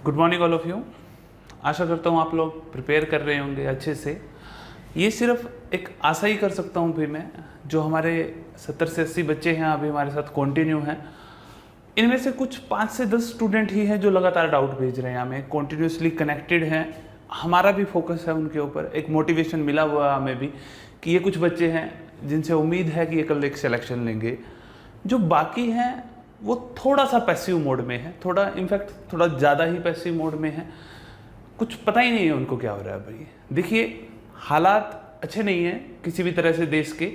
Good morning all of you. आशा करता हूँ आप लोग प्रिपेयर कर रहे होंगे अच्छे से। ये सिर्फ एक आशा ही कर सकता हूँ भी मैं, जो हमारे 70 से 80 बच्चे हैं अभी हमारे साथ कंटिन्यू हैं, इनमें से कुछ 5 से 10 स्टूडेंट ही हैं जो लगातार डाउट भेज रहे हैं, हमें कॉन्टिन्यूसली कनेक्टेड हैं। हमारा भी फोकस है उनके ऊपर, एक मोटिवेशन मिला हुआ हमें भी कि ये कुछ बच्चे हैं जिनसे उम्मीद है कि ये कल एक सिलेक्शन लेंगे। जो बाकी हैं वो थोड़ा सा पैसिव मोड में है, इनफैक्ट थोड़ा ज़्यादा ही पैसिव मोड में है। कुछ पता ही नहीं है उनको क्या हो रहा है भाई। देखिए, हालात अच्छे नहीं हैं किसी भी तरह से देश के।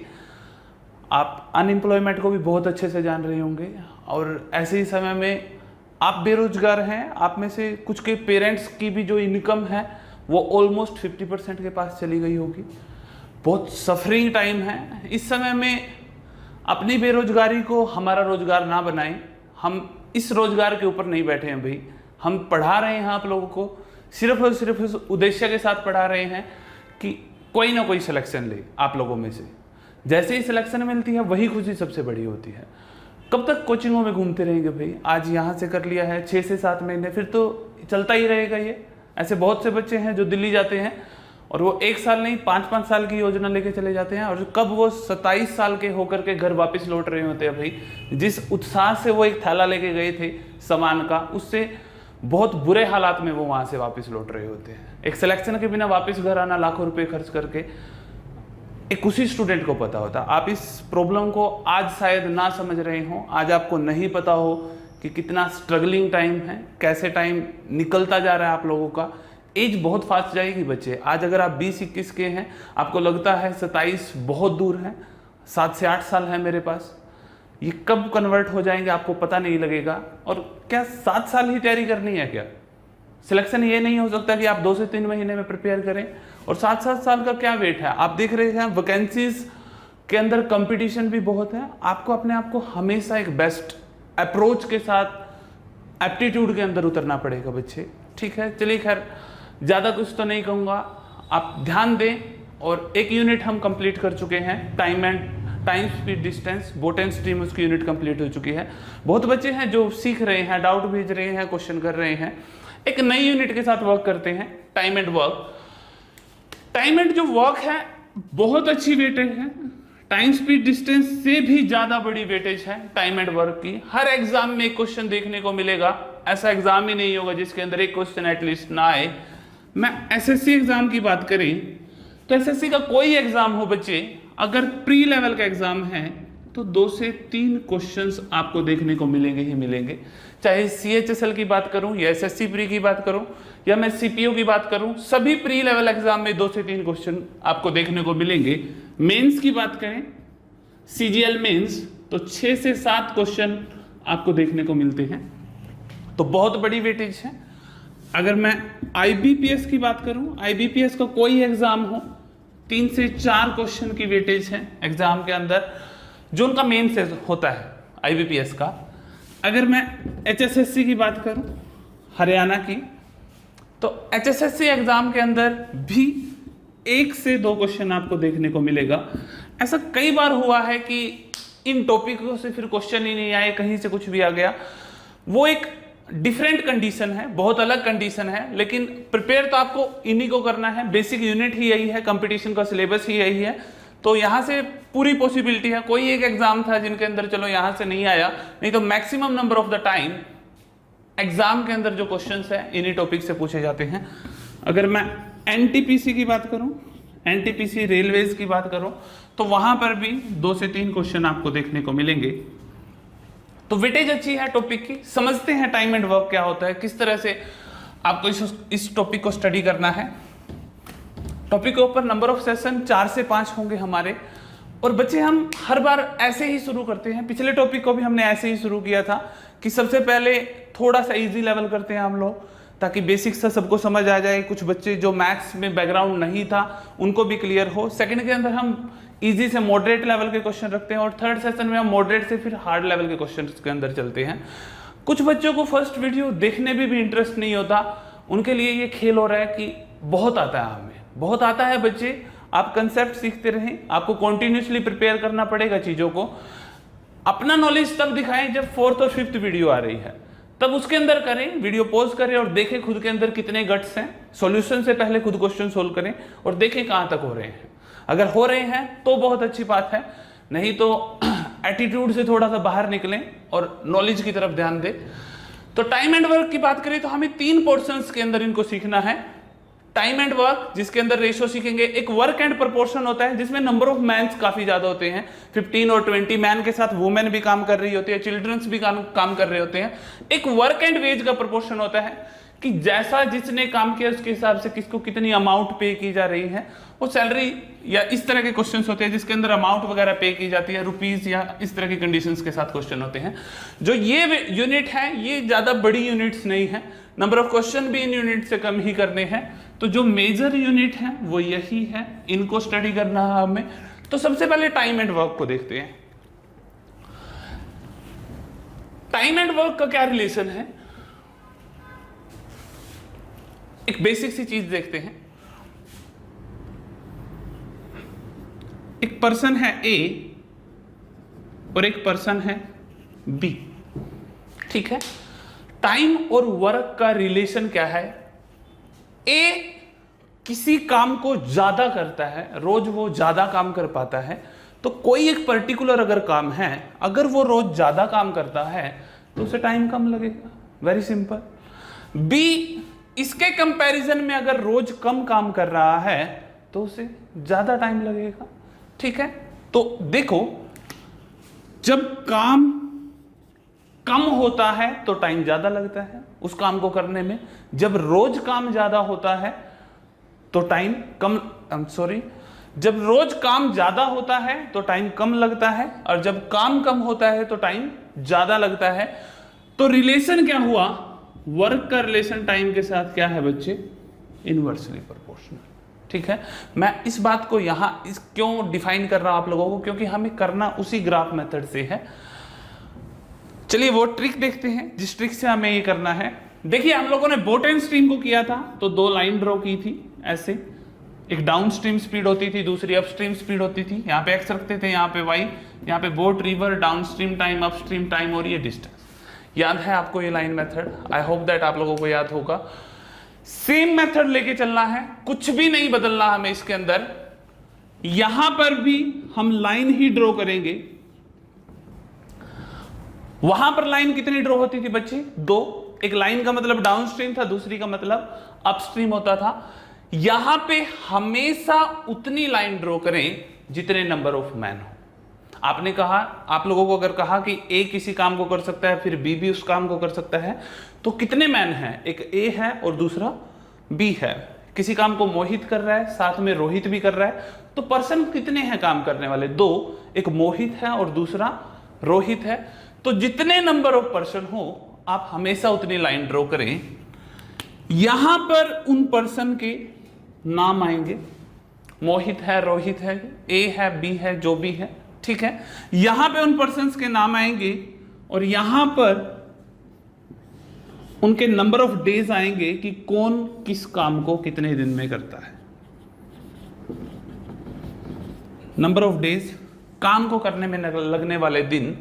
आप अनएम्प्लॉयमेंट को भी बहुत अच्छे से जान रहे होंगे, और ऐसे ही समय में आप बेरोजगार हैं। आप में से कुछ के पेरेंट्स की भी जो इनकम है वो ऑलमोस्ट 50% के पास चली गई होगी। बहुत सफरिंग टाइम है। इस समय में अपनी बेरोजगारी को हमारा रोजगार ना बनाएं। हम इस रोजगार के ऊपर नहीं बैठे हैं भाई। हम पढ़ा रहे हैं आप लोगों को, सिर्फ और सिर्फ इस उद्देश्य के साथ पढ़ा रहे हैं कि कोई ना कोई सिलेक्शन ले आप लोगों में से। जैसे ही सिलेक्शन मिलती है वही खुशी सबसे बड़ी होती है। कब तक कोचिंगों में घूमते रहेंगे भाई? आज यहाँ से कर लिया है 6 से 7 महीने, फिर तो चलता ही रहेगा ये। ऐसे बहुत से बच्चे हैं जो दिल्ली जाते हैं और वो 1 साल नहीं 5-5 साल की योजना लेके चले जाते हैं, और कब वो 27 साल के होकर के घर वापस लौट रहे होते हैं भाई। जिस उत्साह से वो एक थैला लेके गए थे सामान का, उससे बहुत बुरे हालात में वो वहां से वापस लौट रहे होते हैं। एक सिलेक्शन के बिना वापस घर आना, लाखों रुपए खर्च करके, एक उसी स्टूडेंट को पता होता। आप इस प्रॉब्लम को आज शायद ना समझ रहे हो, आज आपको नहीं पता हो कि कितना स्ट्रगलिंग टाइम है, कैसे टाइम निकलता जा रहा है आप लोगों का। एज बहुत फास्ट जाएगी बच्चे। आज अगर आप 20-21 के हैं, आपको लगता है 27 बहुत दूर है, 7 से 8 साल है मेरे पास, ये कब कन्वर्ट हो जाएंगे आपको पता नहीं लगेगा। और क्या 7 साल ही तैयारी करनी है क्या? सिलेक्शन ये नहीं हो सकता कि आप 2 से 3 महीने में प्रिपेयर करें। और 7-7 साल का क्या वेट है? आप देख रहे हैं वैकेंसीज के अंदर कंपटीशन भी बहुत है। आपको अपने आप को हमेशा एक बेस्ट अप्रोच के साथ एप्टीट्यूड के अंदर उतरना पड़ेगा बच्चे। ठीक है, चलिए खैर, ज़्यादा कुछ तो नहीं कहूँगा, आप ध्यान दें। और एक यूनिट हम कंप्लीट कर चुके हैं, time speed distance, boat and stream, उसकी यूनिट कंप्लीट हो चुकी है। बहुत बच्चे हैं जो सीख रहे हैं, डाउट भेज रहे हैं, क्वेश्चन कर रहे हैं। एक नई यूनिट के साथ वर्क करते हैं, time and work. Time and जो वर्क है बहुत अच्छी वेटेज है, टाइम स्पीड डिस्टेंस से भी ज्यादा बड़ी वेटेज है टाइम एंड वर्क की। हर एग्जाम में एक क्वेश्चन देखने को मिलेगा, ऐसा एग्जाम ही नहीं होगा जिसके अंदर एक क्वेश्चन एटलीस्ट ना आए। मैं एसएससी एग्जाम की बात करें तो एसएससी का कोई एग्जाम हो बच्चे, अगर प्री लेवल का एग्जाम है तो 2 से 3 क्वेश्चंस आपको देखने को मिलेंगे ही मिलेंगे। चाहे सीएचएसएल की बात करूं या एसएससी प्री की बात करूं या मैं सीपीओ की बात करूं, सभी प्री लेवल एग्जाम में 2 से 3 क्वेश्चन आपको देखने को मिलेंगे। मेंस की बात करें, सीजीएल मेंस, तो 6 से 7 क्वेश्चन आपको देखने को मिलते हैं, तो बहुत बड़ी वेटेज है। अगर मैं आईबीपीएस की बात करूं, आईबीपीएस का कोई एग्जाम हो, 3 से 4 क्वेश्चन की वेटेज है एग्जाम के अंदर, जो उनका मेन से होता है आईबीपीएस का। अगर मैं एचएसएससी की बात करूं, हरियाणा की, तो एचएसएससी एग्जाम के अंदर भी 1 से 2 क्वेश्चन आपको देखने को मिलेगा। ऐसा कई बार हुआ है कि इन टॉपिकों से फिर क्वेश्चन ही नहीं आए, कहीं से कुछ भी आ गया। वो एक डिफरेंट कंडीशन है, बहुत अलग कंडीशन है, लेकिन प्रिपेयर तो आपको इन्हीं को करना है। बेसिक यूनिट ही यही है, कंपटीशन का सिलेबस ही यही है, तो यहाँ से पूरी पॉसिबिलिटी है। कोई एक एग्जाम था जिनके अंदर चलो यहाँ से नहीं आया, नहीं तो maximum number of the time exam के अंदर जो क्वेश्चंस है इन्हीं टॉपिक से पूछे जाते हैं। अगर मैं एनटीपीसी की बात करूं, एनटीपीसी रेलवेज की बात करूं, तो वहां पर भी 2 से 3 क्वेश्चन आपको देखने को मिलेंगे। तो वेटेज अच्छी है टॉपिक की। समझते हैं टाइम एंड वर्क क्या होता है, किस तरह से आपको इस टॉपिक को स्टडी करना है। टॉपिक के ऊपर नंबर ऑफ सेशन 4 से 5 होंगे हमारे। और बच्चे, हम हर बार ऐसे ही शुरू करते हैं, पिछले टॉपिक को भी हमने ऐसे ही शुरू किया था कि सबसे पहले थोड़ा सा इजी लेवल करते हैं हम लोग, ताकि बेसिक्स से सबको समझ आ जाए। कुछ बच्चे जो मैथ्स में बैकग्राउंड नहीं था उनको भी क्लियर हो। सेकंड के अंदर हम इजी से मॉडरेट लेवल के क्वेश्चन रखते हैं, और थर्ड सेशन में हम मॉडरेट से फिर हार्ड लेवल के क्वेश्चन के अंदर चलते हैं। कुछ बच्चों को फर्स्ट वीडियो देखने में भी इंटरेस्ट नहीं होता, उनके लिए ये खेल हो रहा है कि बहुत आता है, हमें बहुत आता है। बच्चे, आप कंसेप्ट सीखते रहें, आपको कॉन्टिन्यूसली प्रिपेयर करना पड़ेगा चीज़ों को। अपना नॉलेज तब दिखाएं जब 4th और 5th वीडियो आ रही है, तब उसके अंदर करें, वीडियो पॉज करें और देखें खुद के अंदर कितने गट्स हैं। सॉल्यूशन से पहले खुद क्वेश्चन सोल्व करें और देखें कहां तक हो रहे हैं। अगर हो रहे हैं तो बहुत अच्छी बात है, नहीं तो एटीट्यूड से थोड़ा सा बाहर निकलें और नॉलेज की तरफ ध्यान दें। तो टाइम एंड वर्क की बात करें तो हमें 3 पोर्शंस के अंदर इनको सीखना है। टाइम एंड वर्क, जिसके अंदर रेशियो सीखेंगे। एक वर्क एंड प्रपोर्शन होता है जिसमें नंबर ऑफ मैन्स काफी ज्यादा होते हैं, 15 और 20 मैन के साथ वुमेन भी काम कर रही होती है, चिल्ड्रंस भी काम कर रहे होते हैं। एक वर्क एंड वेज का प्रपोर्शन होता है कि जैसा जिसने काम किया उसके हिसाब से किसको कितनी अमाउंट पे की जा रही है, वो सैलरी या इस तरह के क्वेश्चंस होते हैं जिसके अंदर अमाउंट वगैरह पे की जाती है, रुपीस या इस तरह की कंडीशंस के साथ क्वेश्चन होते हैं। जो ये यूनिट है ये ज्यादा बड़ी यूनिट्स नहीं है, नंबर ऑफ क्वेश्चन भी इन यूनिट से कम ही करने हैं। तो जो मेजर यूनिट है वो यही है, इनको स्टडी करना है हमें। तो सबसे पहले टाइम एंड वर्क को देखते हैं। टाइम एंड वर्क का क्या रिलेशन है, एक बेसिक सी चीज देखते हैं। एक पर्सन है ए और एक पर्सन है बी, ठीक है। टाइम और वर्क का रिलेशन क्या है, ए किसी काम को ज्यादा करता है, रोज वो ज्यादा काम कर पाता है, तो कोई एक पर्टिकुलर अगर काम है, अगर वो रोज ज्यादा काम करता है तो उसे टाइम कम लगेगा, वेरी सिंपल। बी इसके कंपैरिजन में अगर रोज कम काम कर रहा है तो उसे ज्यादा टाइम लगेगा, ठीक है। तो देखो, जब काम कम होता है तो टाइम ज्यादा लगता है उस काम को करने में, जब रोज काम ज्यादा होता है तो टाइम कम, जब रोज काम ज्यादा होता है तो टाइम कम लगता है, और जब काम कम होता है तो टाइम ज्यादा लगता है। तो रिलेशन क्या हुआ, वर्क का रिलेशन टाइम के साथ क्या है बच्चे, इनवर्सली प्रोपोर्शनल, ठीक है। मैं इस बात को यहां क्यों डिफाइन कर रहा हूं आप लोगों को, क्योंकि हमें करना उसी ग्राफ मेथड से है। चलिए वो ट्रिक देखते हैं जिस ट्रिक से हमें ये करना है। देखिए हम लोगों ने बोट एंड स्ट्रीम को किया था तो 2 लाइन ड्रॉ की थी ऐसे, एक डाउन स्ट्रीम स्पीड होती थी, दूसरी अप स्ट्रीम स्पीड होती थी। यहाँ पे एक्स रखते थे, यहाँ पे वाई, यहाँ पे boat, river, down stream time, up stream time और ये डिस्टेंस। याद है आपको ये line method? I hope that आप लोगों को याद होगा। सेम मेथड लेके चलना है, कुछ भी नहीं बदलना हमें इसके अंदर। यहां पर भी हम लाइन ही ड्रॉ करेंगे। वहां पर लाइन कितनी ड्रॉ होती थी बच्चे? 2। एक लाइन का मतलब डाउन स्ट्रीम था, दूसरी का मतलब अप स्ट्रीम होता था। यहां पे हमेशा उतनी लाइन ड्रॉ करें जितने नंबर ऑफ मैन हो। आपने कहा, आप लोगों को अगर कहा कि ए किसी काम को कर सकता है फिर बी भी उस काम को कर सकता है, तो कितने मैन हैं? एक ए है और दूसरा बी है। किसी काम को मोहित कर रहा है, साथ में रोहित भी कर रहा है, तो पर्सन कितने हैं काम करने वाले? 2। एक मोहित है और दूसरा रोहित है। तो जितने नंबर ऑफ पर्सन हो आप हमेशा उतनी लाइन ड्रॉ करें। यहां पर उन पर्सन के नाम आएंगे, मोहित है, रोहित है, ए है, बी है, जो भी है, ठीक है। यहां पे उन पर्सन्स के नाम आएंगे और यहां पर उनके नंबर ऑफ डेज आएंगे कि कौन किस काम को कितने दिन में करता है। नंबर ऑफ डेज, काम को करने में लगने वाले दिन।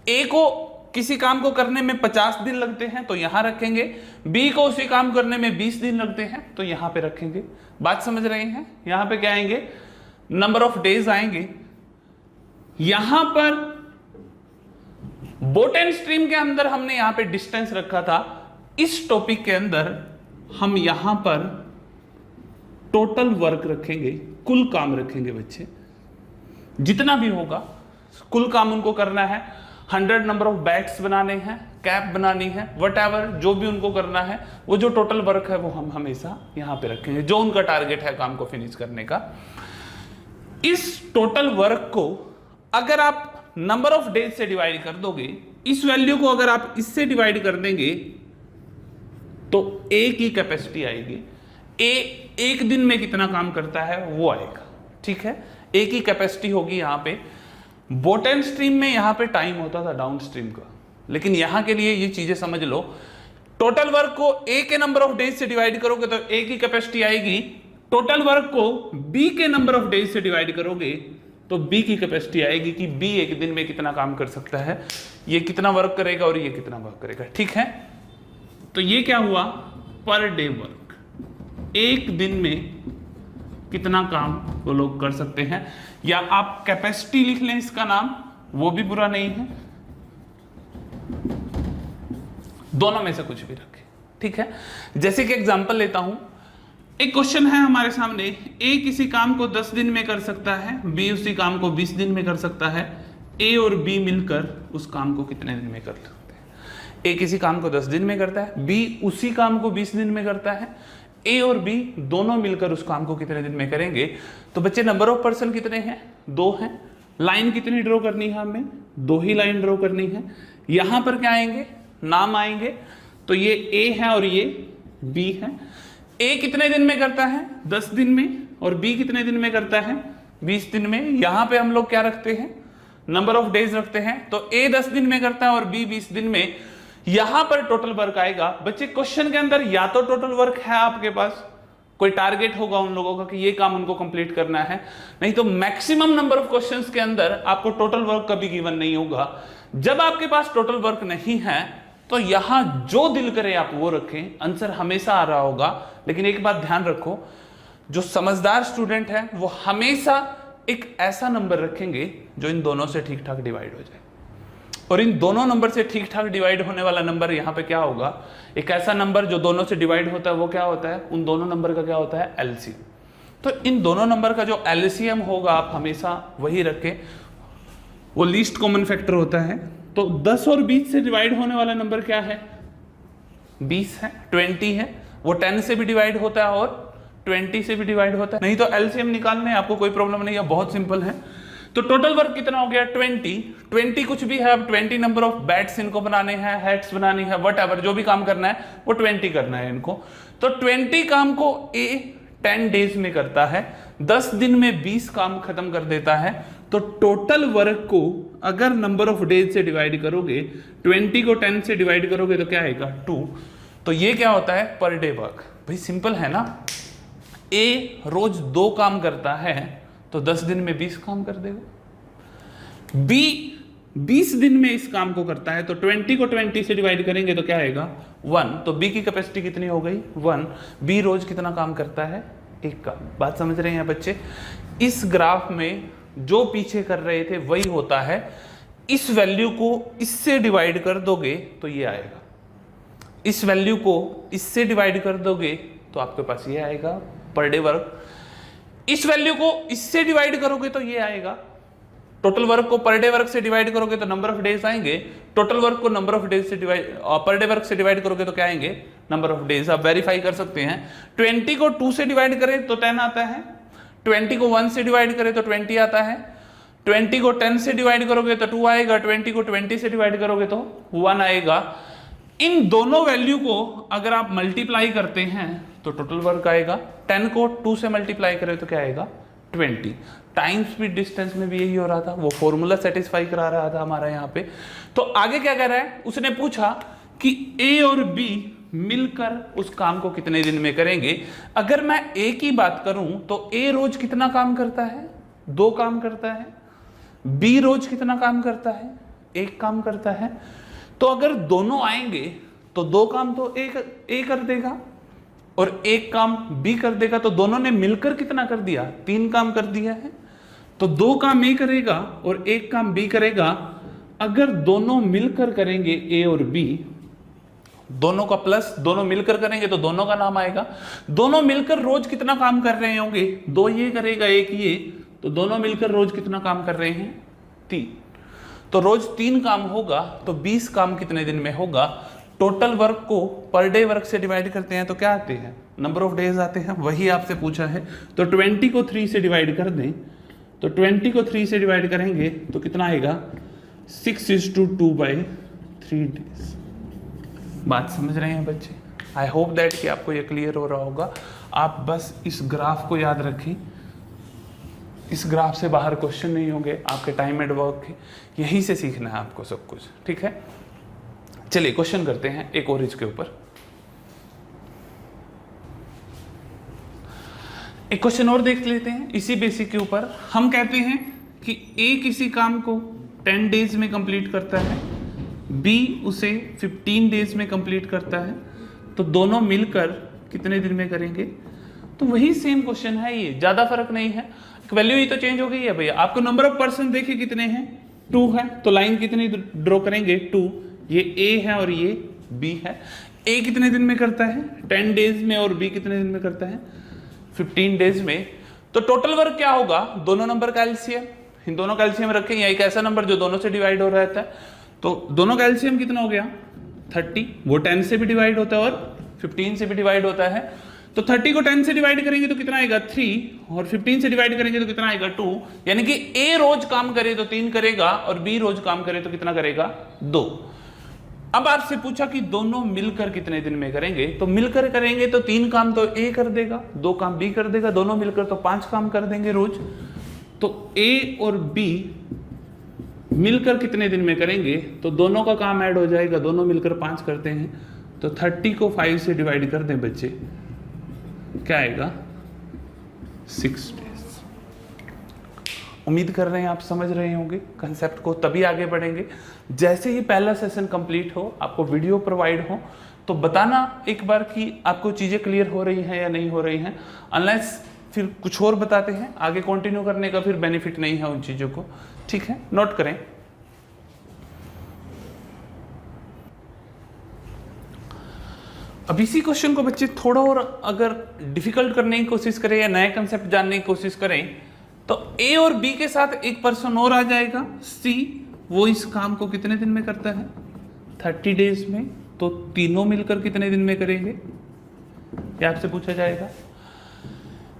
ए को किसी काम को करने में 50 दिन लगते हैं तो यहां रखेंगे, बी को उसी काम करने में 20 दिन लगते हैं तो यहां पे रखेंगे। बात समझ रहे हैं? यहां पे क्या आएंगे? नंबर ऑफ डेज आएंगे। यहां पर बोट एंड स्ट्रीम के अंदर हमने यहां पे डिस्टेंस रखा था। इस टॉपिक के अंदर हम यहां पर टोटल वर्क रखेंगे, कुल काम रखेंगे बच्चे, जितना भी होगा कुल काम उनको करना है। 100 नंबर ऑफ बैट्स बनाने हैं, कैप बनानी है, वटएवर जो भी उनको करना है, वो जो टोटल वर्क है वो हम हमेशा यहां पे रखेंगे, जो उनका टारगेट है काम को फिनिश करने का। इस टोटल वर्क को अगर आप नंबर ऑफ डेज से डिवाइड कर दोगे, इस वैल्यू को अगर आप इससे डिवाइड कर देंगे तो ए की कैपेसिटी आएगी। ए एक दिन में कितना काम करता है वो आएगा, ठीक है। ए की कैपेसिटी होगी यहां पे। बोट एंड स्ट्रीम में यहां पे टाइम होता था डाउन स्ट्रीम का, लेकिन यहां के लिए ये चीजें समझ लो। टोटल वर्क को ए के नंबर ऑफ डेज से डिवाइड करोगे तो ए की कैपेसिटी आएगी। टोटल वर्क को बी के नंबर ऑफ डेज से डिवाइड करोगे तो बी की कैपेसिटी आएगी कि बी एक दिन में कितना काम कर सकता है, ये कितना वर्क करेगा और ये कितना वर्क करेगा, ठीक है। तो ये क्या हुआ, पर डे वर्क, एक दिन में कितना काम वो लोग कर सकते हैं, या आप कैपेसिटी लिख लें इसका नाम, वो भी बुरा नहीं है, दोनों में से कुछ भी रखें, ठीक है। जैसे कि एग्जांपल लेता हूं, एक क्वेश्चन है हमारे सामने, ए किसी काम को 10 दिन में कर सकता है, बी उसी काम को 20 दिन में कर सकता है, ए और बी मिलकर उस काम को कितने दिन में कर सकते हैं। ए किसी काम को 10 दिन में करता है, बी उसी काम को 20 दिन में करता है, ए और बी दोनों मिलकर उस काम को कितने दिन में करेंगे। तो बच्चे नंबर ऑफ पर्सन कितने हैं, 2 हैं। लाइन कितनी ड्रॉ करनी है हमें, 2 ही लाइन ड्रॉ करनी है। यहां पर क्या आएंगे, नाम आएंगे, तो ये ए है और ये बी है। ए कितने दिन में करता है, 10 दिन में, और बी कितने दिन में करता है, 20 दिन में। यहां पे हम लोग क्या रखते हैं, नंबर ऑफ डेज रखते हैं, तो ए 10 दिन में करता है और बी 20 दिन में। यहां पर टोटल वर्क आएगा। बच्चे क्वेश्चन के अंदर या तो टोटल वर्क है आपके पास, कोई टारगेट होगा उन लोगों का कि ये काम उनको कंप्लीट करना है, नहीं तो मैक्सिमम नंबर ऑफ क्वेश्चंस के अंदर आपको टोटल वर्क कभी गिवन नहीं होगा। जब आपके पास टोटल वर्क नहीं है तो यहां जो दिल करे आप वो रखें, आंसर हमेशा आ रहा होगा। लेकिन एक बात ध्यान रखो, जो समझदार स्टूडेंट है वो हमेशा एक ऐसा नंबर रखेंगे जो इन दोनों से ठीक ठाक डिवाइड हो जाए, और इन दोनों नंबर से ठीक ठाक डिवाइड होने वाला नंबर यहाँ पे क्या होगा, एक ऐसा नंबर जो दोनों से डिवाइड होता है, वो क्या होता है, उन दोनों नंबर का क्या होता है, एलसीएम। तो इन दोनों नंबर का जो एलसीएम होगा आप हमेशा वही रखें, वो लीस्ट कॉमन फैक्टर होता है। तो 10 और 20 से डिवाइड होने वाला नंबर क्या है, 20 है, 20 है, वो 10 से भी डिवाइड होता है और 20 से भी डिवाइड होता है। नहीं तो एलसीएम निकालने आपको कोई प्रॉब्लम नहीं है, बहुत सिंपल है। तो टोटल वर्क कितना हो गया, 20 कुछ भी है, अब 20 नंबर ऑफ बैट्स इनको बनाने हैं, हेड्स बनानी है, व्हाटएवर जो भी काम करना है वो 20 करना है इनको। तो 20 काम को ए 10 डेज में करता है, 10 दिन में 20 काम खत्म कर देता है। तो टोटल वर्क को अगर नंबर ऑफ डेज से डिवाइड करोगे, 20 को 10 से डिवाइड करोगे तो क्या आएगा, 2। तो ये क्या होता है, पर डे वर्क। भाई सिंपल है ना, ए रोज 2 काम करता है तो 10 दिन में 20 काम कर देगा। बी 20 दिन में इस काम को करता है तो 20 को 20 से डिवाइड करेंगे तो क्या आएगा, 1। तो बी की कैपेसिटी कितनी हो गई, 1। बी रोज कितना काम करता है, 1 काम। बात समझ रहे हैं बच्चे। इस ग्राफ में जो पीछे कर रहे थे वही होता है। इस वैल्यू को इससे डिवाइड कर दोगे तो ये आएगा, इस वैल्यू को इससे डिवाइड कर दोगे तो आपके पास ये आएगा पर डे वर्क, इस वैल्यू को इससे डिवाइड करोगे तो ये आएगा। टोटल वर्क को पर डे वर्क से डिवाइड करोगे तो नंबर ऑफ डेज आएंगे, टोटल वर्क को नंबर ऑफ डेज से डिवाइड पर डे वर्क से डिवाइड करोगे तो क्या आएंगे, नंबर ऑफ डेज। आप वेरीफाई कर सकते हैं। 20 को 2 से डिवाइड करें तो 10 आता है, 20 को 1 से डिवाइड करें तो 20 आता है, 20 को 10 से डिवाइड करोगे तो 2 आएगा, 20 को 20 से डिवाइड करोगे तो 1 आएगा। इन दोनों वैल्यू को अगर आप मल्टीप्लाई करते हैं तो टोटल वर्क आएगा। 10 को 2 से मल्टीप्लाई करें तो क्या आएगा, 20। टाइम स्पीड डिस्टेंस में भी यही हो रहा था, वो फॉर्मूला सेटिस्फाई करा रहा था हमारा यहाँ पे। तो आगे क्या कह रहा है, उसने पूछा कि ए और बी मिलकर उस काम को कितने दिन में करेंगे। अगर मैं ए की बात करूं तो ए रोज कितना काम करता है, 2 काम करता है। बी रोज कितना काम करता है, 1 काम करता है। तो अगर दोनों आएंगे तो 2 काम तो ए कर देगा और 1 काम बी कर देगा, तो दोनों ने मिलकर कितना कर दिया, 3 काम कर दिया है। तो 2 काम ए करेगा और 1 काम बी करेगा। अगर दोनों मिलकर करेंगे ए और बी, दोनों का प्लस दोनों मिलकर करेंगे तो दोनों का नाम आएगा। दोनों मिलकर रोज कितना काम कर रहे होंगे, 2 ये करेगा 1 ये, तो दोनों मिलकर रोज कितना काम कर रहे हैं, 3। तो रोज 3 काम होगा तो 20 काम कितने दिन में होगा। टोटल वर्क को पर डे वर्क से डिवाइड करते हैं तो क्या आते हैं, नंबर ऑफ डेज आते हैं, वही आपसे पूछा है। तो 20 को 3 से डिवाइड कर दें, तो 20 को 3 से डिवाइड करेंगे तो कितना आएगा, 6:2/3 डेज। बात समझ रहे हैं बच्चे। आई होप दैट कि आपको ये क्लियर हो रहा होगा। आप बस इस ग्राफ को याद रखें, इस ग्राफ से बाहर क्वेश्चन नहीं होंगे आपके टाइम एंड वर्क के, यहीं से सीखना है आपको सब कुछ, ठीक है। चलिए क्वेश्चन करते हैं एक और इसके ऊपर। एक क्वेश्चन और देख लेते हैं इसी बेसिक के ऊपर। हम कहते हैं कि ए किसी काम को 10 डेज में कंप्लीट करता है, बी उसे 15 डेज में कंप्लीट करता है, तो दोनों मिलकर कितने दिन में करेंगे? तो वही सेम क्वेश्चन है, ये ज्यादा फर्क नहीं है, वैल्यू ही तो चेंज हो गई है भैया। आपको नंबर ऑफ पर्सन देखिए कितने हैं, 2 है, तो लाइन कितनी ड्रॉ करेंगे? 2। ये ए है और ये बी है। ए कितने दिन में करता है? 10 डेज में, और बी कितने दिन में करता है? 15 डेज में। तो टोटल वर्क क्या होगा? दोनों नंबर का एलसीएम, इन दोनों का एलसीएम रखें, या एक ऐसा नंबर जो दोनों से डिवाइड हो रहा था, तो दोनों का एलसीएम कितना हो गया? 30। वो 10 से भी डिवाइड होता है और 15 से भी डिवाइड होता है, तो 30 को 10 से डिवाइड करेंगे तो कितना आएगा? 3, और 15 से डिवाइड करेंगे तो कितना आएगा? 2। यानी कि ए रोज काम करे तो 3 करेगा, और बी रोज काम करे तो कितना करेगा? 2। अब आपसे पूछा कि दोनों मिलकर कितने दिन में करेंगे, तो मिलकर करेंगे तो 3 काम तो ए कर देगा, 2 काम बी कर देगा, दोनों मिलकर तो 5 काम कर देंगे रोज। तो ए और बी मिलकर कितने दिन में करेंगे, तो दोनों का काम ऐड हो जाएगा, दोनों मिलकर 5 करते हैं, तो 30 को 5 से डिवाइड कर दें बच्चे, क्या आएगा? 6 डेज। उम्मीद कर रहे हैं आप समझ रहे होंगे कंसेप्ट को, तभी आगे बढ़ेंगे। जैसे ही पहला सेशन कंप्लीट हो, आपको वीडियो प्रोवाइड हो, तो बताना एक बार कि आपको चीजें क्लियर हो रही हैं या नहीं हो रही हैं, अनलेस फिर कुछ और बताते हैं, आगे कंटिन्यू करने का फिर बेनिफिट नहीं है उन चीजों को। ठीक है, नोट करें। अब इसी क्वेश्चन को बच्चे थोड़ा और अगर डिफिकल्ट करने की कोशिश करें या नए कंसेप्ट जानने की कोशिश करें, तो ए और बी के साथ एक पर्सन और आ जाएगा, सी। वो इस काम को कितने दिन में करता है? 30 डेज में। तो तीनों मिलकर कितने दिन में करेंगे, ये आपसे पूछा जाएगा।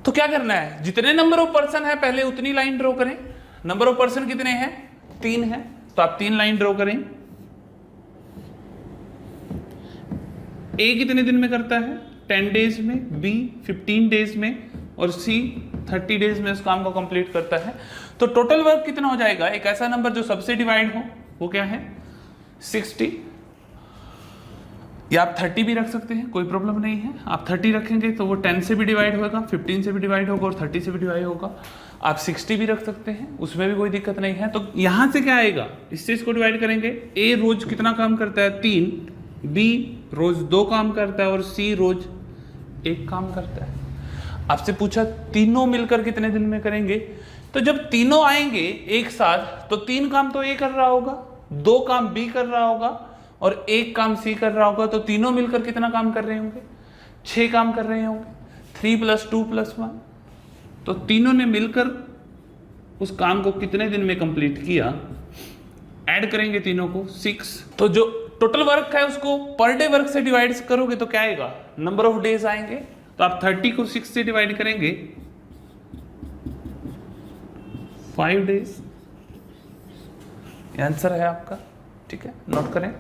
तो क्या करना है, जितने नंबर ऑफ पर्सन है पहले उतनी लाइन ड्रॉ करें। नंबर ऑफ पर्सन कितने हैं? 3 है, तो आप 3 लाइन ड्रॉ करें। ए कितने दिन में करता है? 10 डेज में, बी 15 डेज में, और सी 30 डेज में उस काम को कंप्लीट करता है। तो टोटल वर्क कितना हो जाएगा? एक ऐसा नंबर जो सबसे डिवाइड हो, वो क्या है? 60। या आप 30 भी रख सकते हैं, कोई प्रॉब्लम नहीं है। आप 30 रखेंगे तो वो 10 से भी डिवाइड होगा, 15 से भी डिवाइड होगा, और 30 से भी डिवाइड होगा। आप 60 भी रख सकते हैं, उसमें भी कोई दिक्कत नहीं है। तो यहां से क्या आएगा? इस चीज को डिवाइड करेंगे। ए रोज कितना काम करता है? 3, बी रोज 2 काम करता है, और सी रोज 1 काम करता है। आपसे पूछा तीनों मिलकर कितने दिन में करेंगे, तो जब तीनों आएंगे एक साथ तो 3 काम तो ए कर रहा होगा, 2 काम बी कर रहा होगा, और 1 काम सी कर रहा होगा। तो तीनों मिलकर कितना काम कर रहे होंगे? 6 काम कर रहे होंगे। 3 + 2 + 1, तो तीनों ने मिलकर उस काम को कितने दिन में कंप्लीट किया? ऐड करेंगे तीनों को, 6। तो जो टोटल वर्क है उसको पर डे वर्क से डिवाइड करोगे तो क्या आएगा? नंबर ऑफ डेज आएंगे। तो आप 30 को 6 से डिवाइड करेंगे, 5 डेज। आंसर है आपका। ठीक है, नोट करें।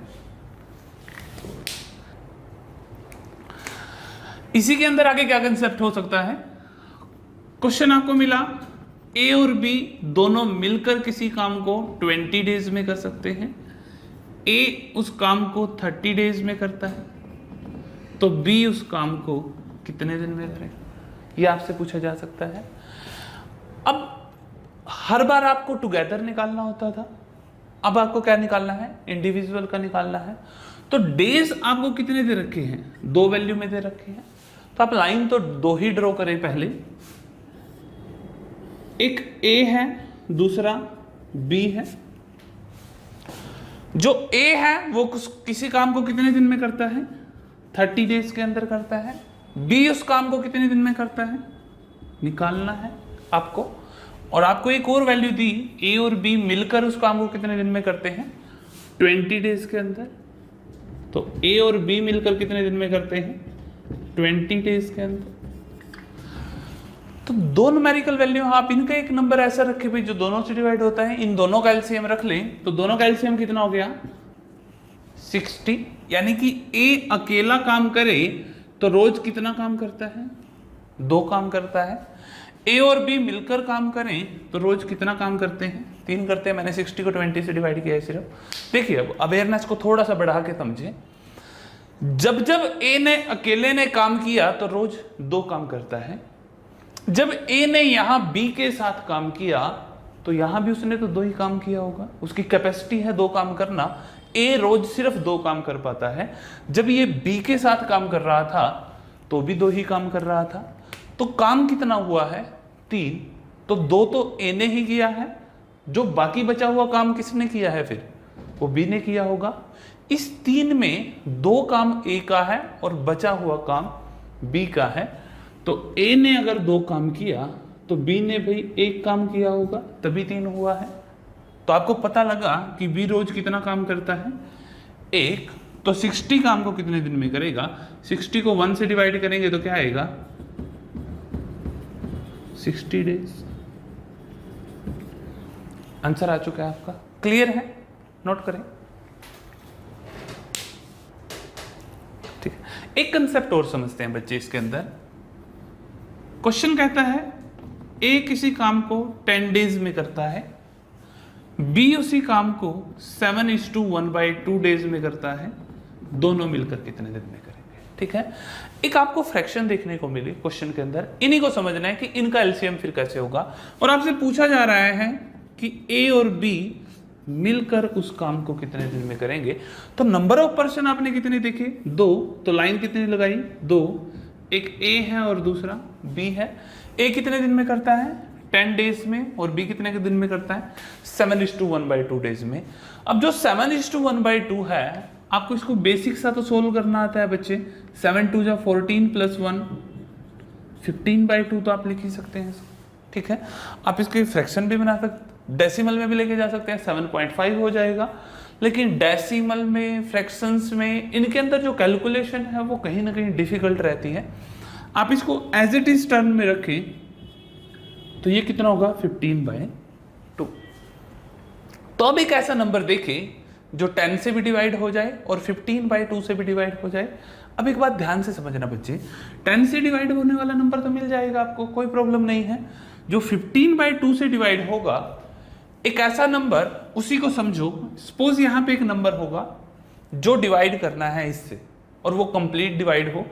इसी के अंदर आगे क्या कंसेप्ट हो सकता है? क्वेश्चन आपको मिला, ए और बी दोनों मिलकर किसी काम को 20 डेज में कर सकते हैं। ए उस काम को 30 डेज में करता है, तो बी उस काम को कितने दिन में करेगा, ये आपसे पूछा जा सकता है। अब हर बार आपको टुगेदर निकालना होता था, अब आपको क्या निकालना है? इंडिविजुअल का निकालना है। तो डेज आपको कितने दे रखे हैं? 2 वैल्यू में दे रखे हैं, तो आप लाइन तो 2 ही ड्रॉ करें पहले। एक ए है, दूसरा बी है। जो ए है वो किसी काम को कितने दिन में करता है? 30 डेज के अंदर करता है। बी उस काम को कितने दिन में करता है? निकालना है आपको। और आपको एक और वैल्यू दी, ए और बी मिलकर उस काम को कितने दिन में करते हैं? 20 डेज के अंदर। तो ए और बी मिलकर कितने दिन में करते हैं? 20 डेज के अंदर। तो 2 न्यूमेरिकल वैल्यू, आप इनका एक नंबर ऐसा रखे भाई जो दोनों से डिवाइड होता है, इन दोनों का एलसीएम रख लें, तो दोनों का एलसीएम कितना हो गया? 60। यानी कि ए अकेला काम करे तो रोज कितना काम करता है? 2 काम करता है। ए और बी मिलकर काम करें तो रोज कितना काम करते हैं? 3 करते हैं। मैंने 60 को 20 से डिवाइड किया है सिर्फ। देखिए, अब अवेयरनेस को थोड़ा सा बढ़ा के समझे। जब जब ए ने अकेले ने काम किया तो रोज 2 काम करता है। जब ए ने यहां बी के साथ काम किया तो यहां भी उसने तो 2 ही काम किया होगा। उसकी कैपेसिटी है 2 काम करना, ए रोज सिर्फ 2 काम कर पाता है, जब ये बी के साथ काम कर रहा था तो भी 2 ही काम कर रहा था। तो काम कितना हुआ है? 3। तो 2 तो ए ने ही किया है, जो बाकी बचा हुआ काम किसने किया है? फिर वो बी ने किया होगा। इस 3 में 2 काम ए का है और बचा हुआ काम बी का है। तो ए ने अगर 2 काम किया तो बी ने भाई 1 काम किया होगा, तभी 3 हुआ है। तो आपको पता लगा कि बी रोज कितना काम करता है? 1। तो 60 काम को कितने दिन में करेगा? 60 को 1 से डिवाइड करेंगे तो क्या आएगा? 60 डेज। आंसर आ चुका है आपका। क्लियर है? नोट करें। ठीक है, एक कंसेप्ट और समझते हैं बच्चे इसके अंदर। क्वेश्चन कहता है ए किसी काम को 10 डेज में करता है, बी उसी काम को 7:1/2 डेज में करता है, दोनों मिलकर कितने दिन में करेंगे? ठीक है, एक आपको फ्रैक्शन देखने को मिली क्वेश्चन के अंदर, इन्हीं को समझना है कि इनका एलसीएम फिर कैसे होगा। और आपसे पूछा जा रहा है कि ए और बी मिलकर उस काम को कितने दिन में करेंगे। तो नंबर ऑफ पर्सन आपने कितने देखे? 2। तो लाइन कितनी लगाई? 2। एक ए है और दूसरा बी है। ए कितने दिन में करता है? 10 डेज में। और बी कितने के दिन में करता है? 7:1/2 डेज में। अब जो 7:1/2 है, आपको इसको बेसिक सा तो सोल्व करना आता है बच्चे। 7×2 = 14 + 1 15/2 तो आप लिख ही सकते हैं। ठीक है, आप इसके फ्रैक्शन भी बना सकते, डेसिमल में भी लेके जा सकते हैं, 7.5 हो जाएगा। लेकिन डेसिमल में, फ्रैक्शंस में, इनके अंदर जो कैलकुलेशन है वो कहीं ना कहीं डिफिकल्ट रहती है। आप इसको एज इट इज टर्म में रखें तो ये कितना होगा? 15/2। तो अब एक ऐसा नंबर देखें जो 10 से भी डिवाइड हो जाए और 15/2 से भी डिवाइड हो जाए। अब एक बात ध्यान से समझना बच्चे, 10 से डिवाइड होने वाला नंबर तो मिल जाएगा आपको, कोई प्रॉब्लम नहीं है। जो 15/2 से डिवाइड होगा, एक ऐसा नंबर, उसी को समझो, सपोज यहां पे एक नंबर होगा जो डिवाइड करना है इससे और वो कंप्लीट डिवाइड हो।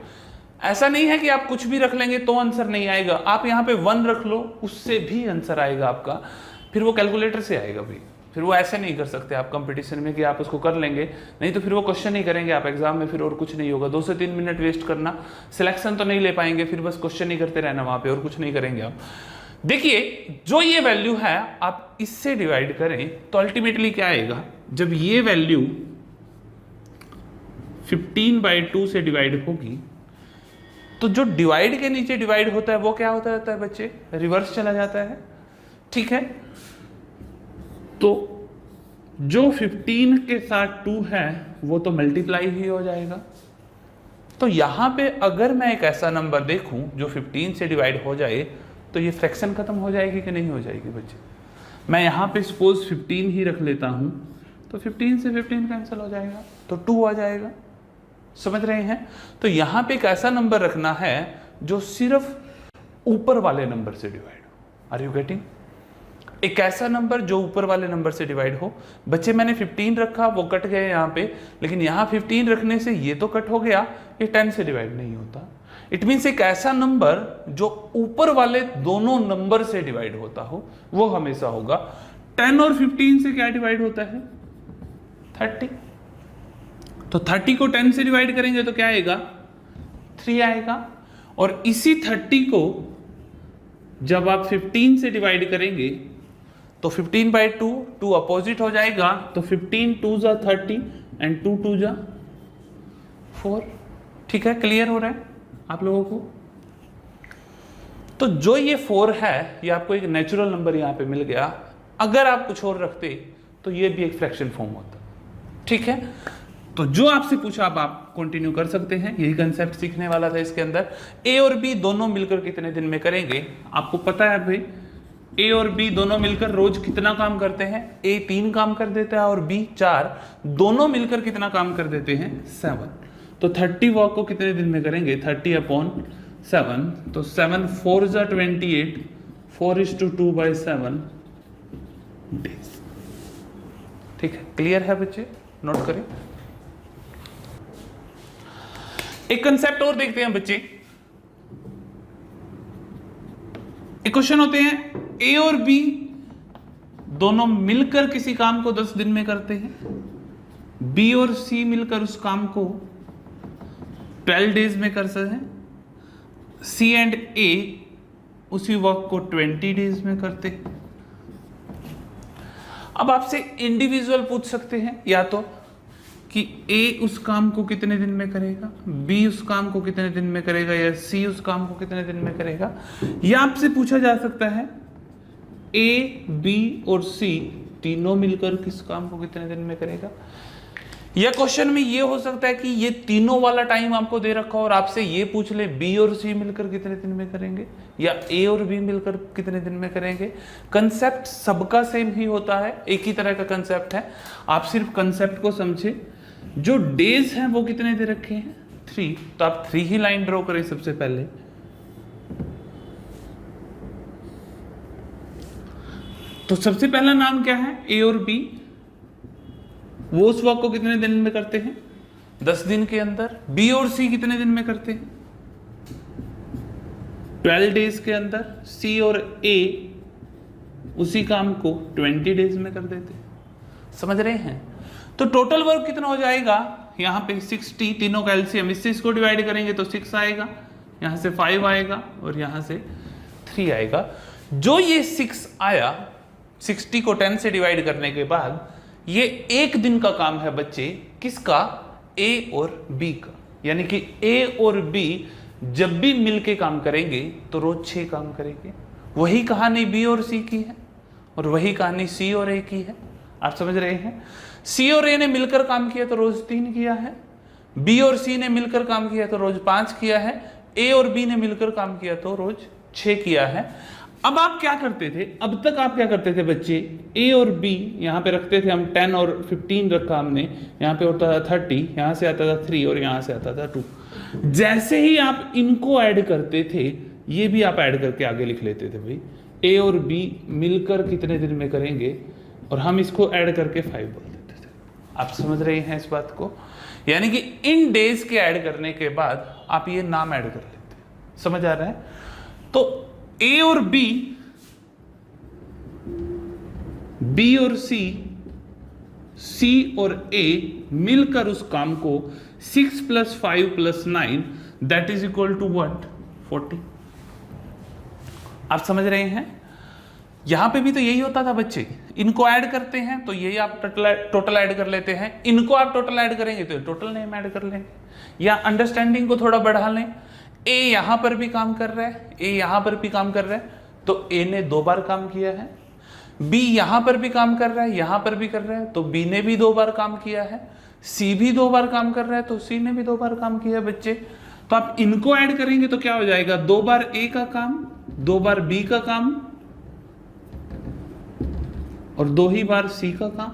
ऐसा नहीं है कि आप कुछ भी रख लेंगे तो आंसर नहीं आएगा। आप यहाँ पे 1 रख लो, उससे भी आंसर आएगा आपका। फिर वो कैलकुलेटर से आएगा भी, फिर वो ऐसे नहीं कर सकते आप कंपटीशन में कि आप उसको कर लेंगे, नहीं तो फिर वो क्वेश्चन ही करेंगे आप एग्जाम में, फिर और कुछ नहीं होगा। 2 से 3 मिनट वेस्ट करना, सिलेक्शन तो नहीं ले पाएंगे, फिर बस क्वेश्चन ही करते रहना वहां पे और कुछ नहीं करेंगे आप। देखिए, जो ये वैल्यू है आप इससे डिवाइड करें तो अल्टीमेटली क्या आएगा? जब ये वैल्यू 15/2 से डिवाइड होगी तो जो डिवाइड के नीचे डिवाइड होता है वो क्या होता रहता है बच्चे? रिवर्स चला जाता है। ठीक है, तो जो 15 के साथ 2 है वो तो मल्टीप्लाई ही हो जाएगा। तो यहां पे अगर मैं एक ऐसा नंबर देखूं जो 15 से डिवाइड हो जाए तो ये फ्रैक्शन खत्म हो जाएगी कि नहीं हो जाएगी बच्चे? मैं यहां पे सपोज 15 ही रख लेता हूं तो 15 से 15 कैंसिल हो जाएगा, तो 2 आ जाएगा। समझ रहे हैं? तो यहां पे एक ऐसा नंबर रखना है जो सिर्फ ऊपर वाले नंबर से डिवाइड हो। Are you getting? एक ऐसा नंबर जो ऊपर वाले नंबर से डिवाइड हो। बच्चे मैंने 15 रखा, वो कट गए यहाँ पे, लेकिन यहाँ 15 रखने से ये तो कट हो गया, ये 10 से डिवाइड नहीं होता। इट मीन्स एक ऐसा नंबर जो ऊपर वाले दोनों नंबर से डिवाइड होता हो वो हमेशा होगा। 10 और 15 से क्या डिवाइड होता है? 30। तो 30 को 10 से डिवाइड करेंगे तो क्या आएगा? 3 आएगा। और इसी 30 को जब आप 15 से डिवाइड करेंगे तो 15/2, 2 अपोजिट हो जाएगा, तो 15 2 = 30 एंड 2 2 = 4। ठीक है, क्लियर हो रहा है आप लोगों को? तो जो ये 4 है ये आपको एक नेचुरल नंबर यहां पे मिल गया। अगर आप कुछ और रखते तो ये भी एक फ्रैक्शन फॉर्म होता। ठीक है, तो जो आपसे पूछा अब आप कंटिन्यू कर सकते हैं, यही कंसेप्ट सीखने वाला था इसके अंदर। ए और बी दोनों मिलकर कितने दिन में करेंगे? आपको पता है भाई, ए और बी दोनों मिलकर रोज कितना काम करते हैं? ए 3 काम कर देता है और बी 4, दोनों मिलकर कितना काम कर देते हैं? 7। तो 30 वर्क को कितने दिन में करेंगे? 30/7। तो 7 4 = 28, 4:2/7 डेज। ठीक है, क्लियर है बच्चे? नोट करें। एक कंसेप्ट और देखते हैं बच्चे। एक क्वेश्चन होते हैं, ए और बी दोनों मिलकर किसी काम को 10 दिन में करते हैं, बी और सी मिलकर उस काम को 12 डेज में कर सकते हैं, सी एंड ए उसी वर्क को 20 डेज में करते हैं। अब आपसे इंडिविजुअल पूछ सकते हैं या तो कि ए उस काम को कितने दिन में करेगा, बी उस काम को कितने दिन में करेगा, या सी उस काम को कितने दिन में करेगा। या आपसे पूछा जा सकता है ए, बी और सी तीनों मिलकर किस काम को कितने दिन में करेगा। या क्वेश्चन में ये हो सकता है कि ये तीनों वाला टाइम आपको दे रखा हो और आपसे ये पूछ ले बी और सी मिलकर कितने दिन में करेंगे, या ए और बी मिलकर कितने दिन में करेंगे। कंसेप्ट सबका सेम ही होता है, एक ही तरह का कंसेप्ट है। आप सिर्फ कंसेप्ट को समझे। जो डेज हैं वो कितने दे रखे हैं, 3, तो आप 3 ही लाइन ड्रॉ करें सबसे पहले। तो सबसे पहला नाम क्या है, ए और बी। वो उस वर्क को कितने दिन में करते हैं, 10 दिन के अंदर। बी और सी कितने दिन में करते हैं, 12 डेज के अंदर। सी और ए उसी काम को 20 डेज में कर देते हैं। समझ रहे हैं। तो टोटल वर्क कितना हो जाएगा, यहां पे 60, तीनों का एलसीएम, इससे इसको डिवाइड करेंगे तो 6 आएगा, यहां से 5 आएगा और यहां से 3 आएगा। जो ये 6 आया, 60 को 10 से डिवाइड करने के बाद ये एक दिन का काम है बच्चे, किसका, ए और बी का। यानी कि ए और बी जब भी मिलके काम करेंगे तो रोज 6 काम करेंगे। वही कहानी बी और सी की है और वही कहानी सी और ए की है। आप समझ रहे हैं। सी और ए ने मिलकर काम किया तो रोज 3 किया है, बी और सी ने मिलकर काम किया तो रोज 5 किया है, ए और बी ने मिलकर काम किया तो रोज 6 किया है। अब आप क्या करते थे, अब तक आप क्या करते थे बच्चे, ए और बी यहाँ पे रखते थे हम, 10 और 15 रखा हमने, यहाँ पे होता था 30, यहाँ से आता था 3 और यहाँ से आता था 2। जैसे ही आप इनको ऐड करते थे, ये भी आप ऐड करके आगे लिख लेते थे भाई, ए और बी मिलकर कितने दिन में करेंगे, और हम इसको ऐड करके 5 बोल देते थे। आप समझ रहे हैं इस बात को। यानी कि इन डेज के ऐड करने के बाद आप ये नाम ऐड कर लेते हैं। समझ आ रहा है। तो ए और बी, बी और सी, सी और ए मिलकर उस काम को 6 + 5 + 9 that is equal to what, 40। आप समझ रहे हैं। यहां पे भी तो यही होता था बच्चे, इनको ऐड करते हैं तो यही आप टोटल ऐड कर लेते हैं, इनको आप टोटल ऐड करेंगे तो टोटल नेम ऐड कर लेंगे। या अंडरस्टैंडिंग को थोड़ा बढ़ा लें, ए यहां पर भी काम कर रहा है, ए यहां पर भी काम कर रहा है, तो ए ने 2 बार काम किया है। बी यहां पर भी काम कर रहा है, यहां पर भी कर रहा है, तो बी ने भी 2 बार काम किया है। सी भी 2 बार काम कर रहा है, तो सी ने भी 2 बार काम किया है बच्चे। तो आप इनको ऐड करेंगे तो क्या हो जाएगा, 2 बार ए का काम, 2 बार बी का काम और 2 ही बार सी का काम।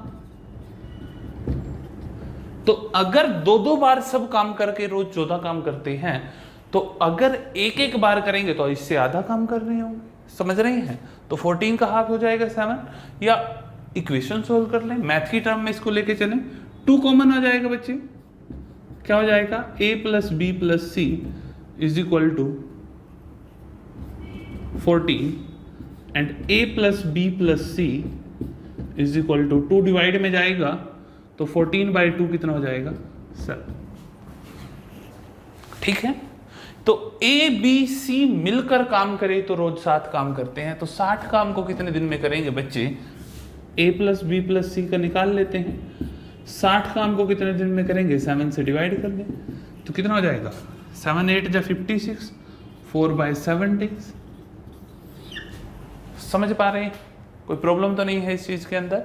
तो अगर 2-2 बार सब काम करके रोज 14 काम करते हैं, तो अगर एक बार करेंगे तो इससे आधा काम कर रहे होंगे। समझ रहे हैं। तो 14 का हाफ हो जाएगा 7। या इक्वेशन सोल्व कर लें, मैथ की टर्म में इसको लेके चलें, 2 कॉमन आ जाएगा बच्चे। क्या हो जाएगा, a + b + c is equal to 14 and a + b + c is equal to 2 divide में जाएगा तो 14/2 कितना हो जाएगा, 7। ठीक है। तो ए बी सी मिलकर काम करे तो रोज 7 काम करते हैं, तो 60 काम को कितने दिन में करेंगे बच्चे, a + b + c का निकाल लेते हैं। 60 काम को कितने दिन में करेंगे, 7 से डिवाइड कर दें तो कितना हो जाएगा, 7 8 जा 56, 4/7 डेज। समझ पा रहे हैं, कोई प्रॉब्लम तो नहीं है इस चीज के अंदर।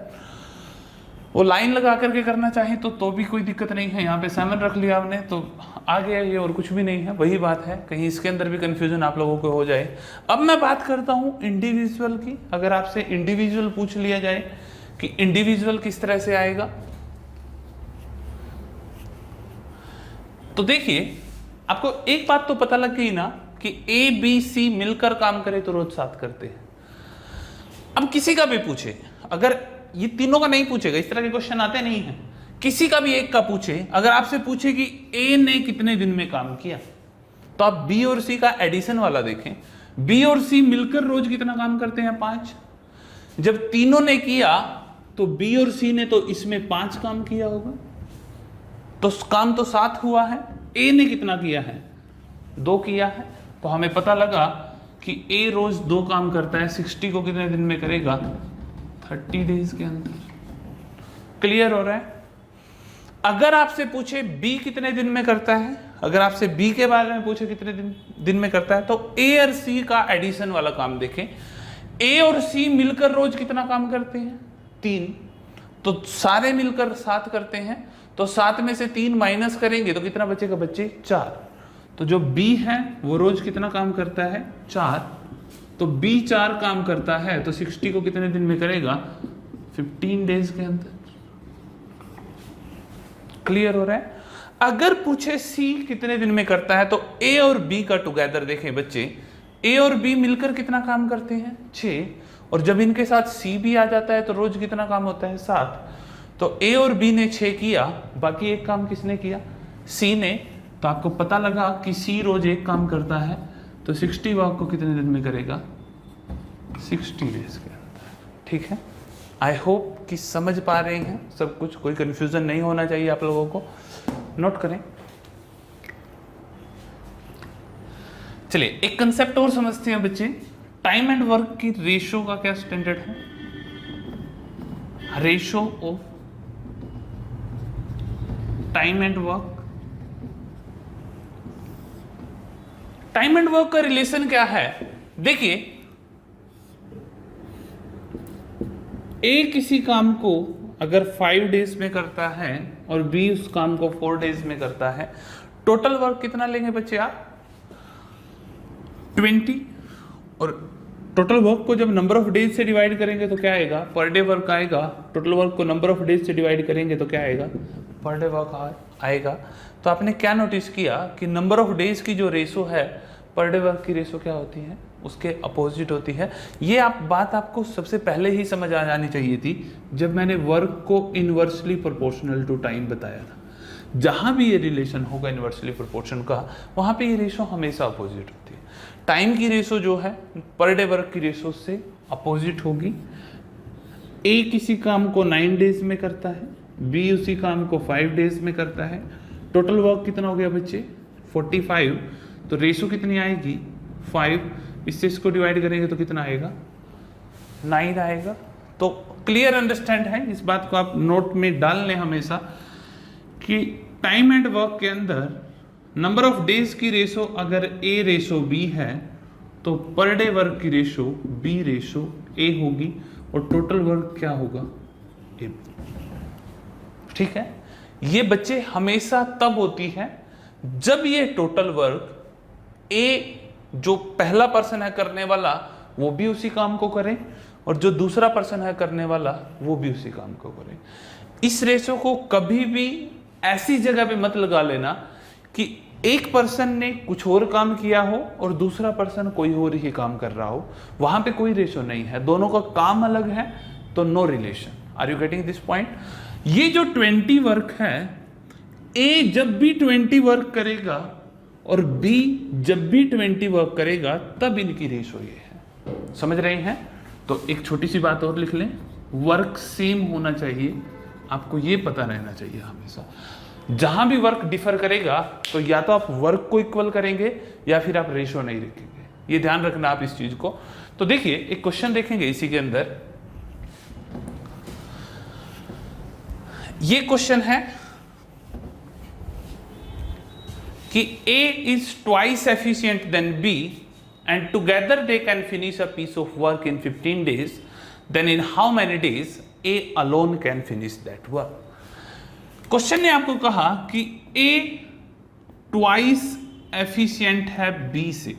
वो लाइन लगा करके करना चाहे तो भी कोई दिक्कत नहीं है। यहाँ पे 7 रख लिया आपने तो आ गया ये, और कुछ भी नहीं है, वही बात है। कहीं इसके अंदर भी कंफ्यूजन आप लोगों को हो जाए। अब मैं बात करता हूँ इंडिविजुअल की। अगर आपसे इंडिविजुअल पूछ लिया जाए कि इंडिविजुअल किस तरह से आएगा, तो देखिए आपको एक बात तो पता लग गई ना कि ए बी सी मिलकर काम करे तो रोज 7 करते हैं। अब किसी का भी पूछे, अगर ये तीनों का नहीं पूछेगा, इस तरह के क्वेश्चन आते नहीं है, किसी का भी एक का पूछे, अगर आपसे पूछे कि ए ने कितने दिन में काम किया, तो आप बी और सी का एडिशन वाला देखें। बी और सी मिलकर रोज कितना काम करते हैं, 5। जब तीनों ने किया तो बी और सी ने तो इसमें 5 काम किया होगा, तो काम तो 7 हुआ है, ए ने कितना किया है, 2 किया है। तो हमें पता लगा कि ए रोज 2 काम करता है, 60 को कितने दिन में करेगा, 30 डेज के अंदर। क्लियर हो रहा है? अगर आपसे पूछे बी कितने दिन में करता है, अगर आपसे बी के बारे में पूछे कितने दिन में करता है, तो ए और सी का एडिशन वाला काम देखें। ए और सी मिलकर रोज कितना काम करते हैं, 3। तो सारे मिलकर 7 करते हैं, तो 7 में से 3 माइनस करेंगे तो कितना बचेगा बच्चे, 4। तो जो बी है वो रोज कितना काम करता है, 4। तो बी 4 काम करता है, तो 60 को कितने दिन में करेगा, 15 डेज के अंदर। क्लियर हो रहा है? अगर पूछे सी कितने दिन में करता है, तो ए और बी का टुगेदर देखें बच्चे, ए और बी मिलकर कितना काम करते हैं, 6। और जब इनके साथ सी भी आ जाता है तो रोज कितना काम होता है, 7। तो ए और बी ने 6 किया, बाकी एक काम किसने किया, सी ने। तो आपको पता लगा कि सी रोज एक काम करता है, तो 60 वर्क को कितने दिन में करेगा, 60 डेज के अंदर। ठीक है, आई होप कि समझ पा रहे हैं सब कुछ, कोई कंफ्यूजन नहीं होना चाहिए आप लोगों को। नोट करें। चलिए एक कंसेप्ट और समझते हैं बच्चे। टाइम एंड वर्क की रेशो का क्या स्टैंडर्ड है, ratio of time and work. Time and work का रिलेशन क्या है, देखिए ए किसी काम को अगर 5 डेज में करता है और बी उस काम को 4 डेज में करता है, टोटल वर्क कितना लेंगे बच्चे आप, 20। और टोटल वर्क को जब नंबर ऑफ डेज से डिवाइड करेंगे तो क्या आएगा, पर डे वर्क आएगा। टोटल वर्क को नंबर ऑफ डेज से डिवाइड करेंगे तो क्या आएगा, पर डे वर्क आएगा। तो आपने क्या नोटिस किया कि नंबर ऑफ डेज की जो रेशो है, पर डे वर्क की रेशो क्या होती है, उसके अपोजिट होती है। ये बात आपको सबसे पहले ही समझ आ जानी चाहिए थी जब मैंने वर्क को इनवर्सली प्रोपोर्शनल टू टाइम बताया था। जहां भी ये रिलेशन होगा इनवर्सली प्रोपोर्शन का, वहां पे ये रेशो हमेशा अपोजिट होती है। टाइम की रेशो जो है पर डे वर्क की रेशो से अपोजिट होगी। ए किसी काम को 9 डेज में करता है, बी उसी काम को 5 डेज में करता है। टोटल वर्क कितना हो गया बच्चे, 45। तो रेशो कितनी आएगी, 5। इससे इसको डिवाइड करेंगे तो कितना आएगा, 9 आएगा। तो क्लियर अंडरस्टैंड है, इस बात को आप नोट में डाल लें हमेशा कि टाइम एंड वर्क के अंदर नंबर ऑफ डेज की रेशो अगर ए रेशो बी है, तो पर डे वर्क की रेशो बी रेशो ए होगी, और टोटल वर्क क्या होगा, ए। ठीक है, ये बच्चे हमेशा तब होती है जब ये टोटल वर्क ए जो पहला पर्सन है करने वाला वो भी उसी काम को करे, और जो दूसरा पर्सन है करने वाला वो भी उसी काम को करे। इस रेशो को कभी भी ऐसी जगह पे मत लगा लेना कि एक पर्सन ने कुछ और काम किया हो और दूसरा पर्सन कोई और ही काम कर रहा हो, वहां पे कोई रेशो नहीं है, दोनों का काम अलग है, तो no relation. Are you getting this point? ये जो 20 वर्क है, ए जब भी 20 वर्क करेगा और बी जब भी 20 वर्क करेगा, तब इनकी रेशो ये है। समझ रहे हैं? तो एक छोटी सी बात और लिख लें, वर्क सेम होना चाहिए, आपको ये पता रहना चाहिए हमेशा। जहां भी वर्क डिफर करेगा तो या तो आप वर्क को इक्वल करेंगे या फिर आप रेशो नहीं रखेंगे। ये ध्यान रखना आप इस चीज को। तो देखिए एक क्वेश्चन देखेंगे इसी के अंदर। ये क्वेश्चन है कि A is twice efficient than B and together they can finish a piece of work in 15 days, then in how many days A alone can finish that work? Question ने आपको कहा कि A twice efficient है B से,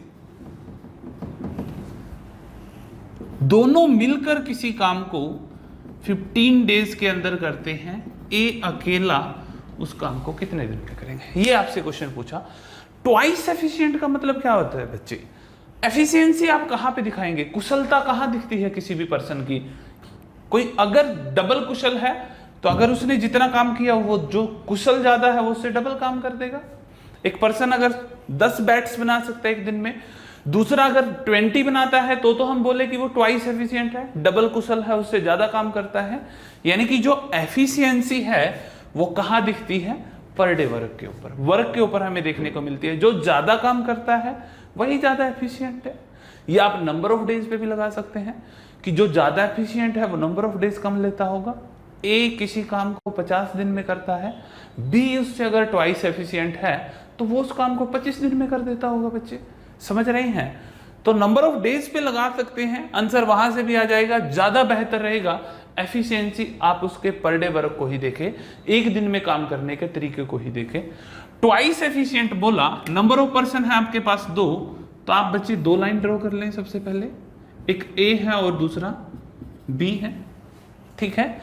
दोनों मिलकर किसी काम को 15 डेज के अंदर करते हैं, A अकेला उस काम को कितने दिन में करेंगे? ये आपसे क्वेश्चन पूछा। ट्वाइस एफिशिएंट का मतलब क्या होता है बच्चे? एफिशिएंसी आप कहां पे दिखाएंगे, कुशलता कहां दिखती है किसी भी पर्सन की? कोई अगर डबल कुशल है तो अगर उसने जितना काम किया वो जो कुशल ज्यादा है वो उससे डबल काम कर देगा। एक पर्सन अगर 10 बैट्स बना सकता है एक दिन में, दूसरा अगर 20 बनाता है तो हम बोले कि वो ट्वाइस एफिशिएंट है, डबल कुशल है, उससे ज्यादा काम करता है। यानी कि जो एफिशिएंसी है वो कहां दिखती है? पर डे वर्क के ऊपर हमें देखने को मिलती है। जो ज्यादा काम करता है वही ज्यादा एफिशिएंट है। ये आप नंबर ऑफ डेज पे भी लगा सकते हैं कि जो ज्यादा एफिशिएंट है वो नंबर ऑफ डेज कम लेता होगा। ए किसी काम को 50 दिन में करता है, बी उससे अगर ट्वाइस एफिशिएंट है तो वो उस काम को 25 दिन में कर देता होगा। बच्चे समझ रहे हैं? तो नंबर ऑफ डेज पे लगा सकते हैं, आंसर वहां से भी आ जाएगा। ज्यादा बेहतर रहेगा एफिशिएंसी आप उसके पर डे वर्क को ही देखें, एक दिन में काम करने के तरीके को ही देखें। ट्वाइस एफिशिएंट बोला, नंबर ऑफ पर्सन है आपके पास 2, तो आप बच्चे 2 लाइन ड्रॉ कर लें। सबसे पहले एक ए है और दूसरा बी है, ठीक है।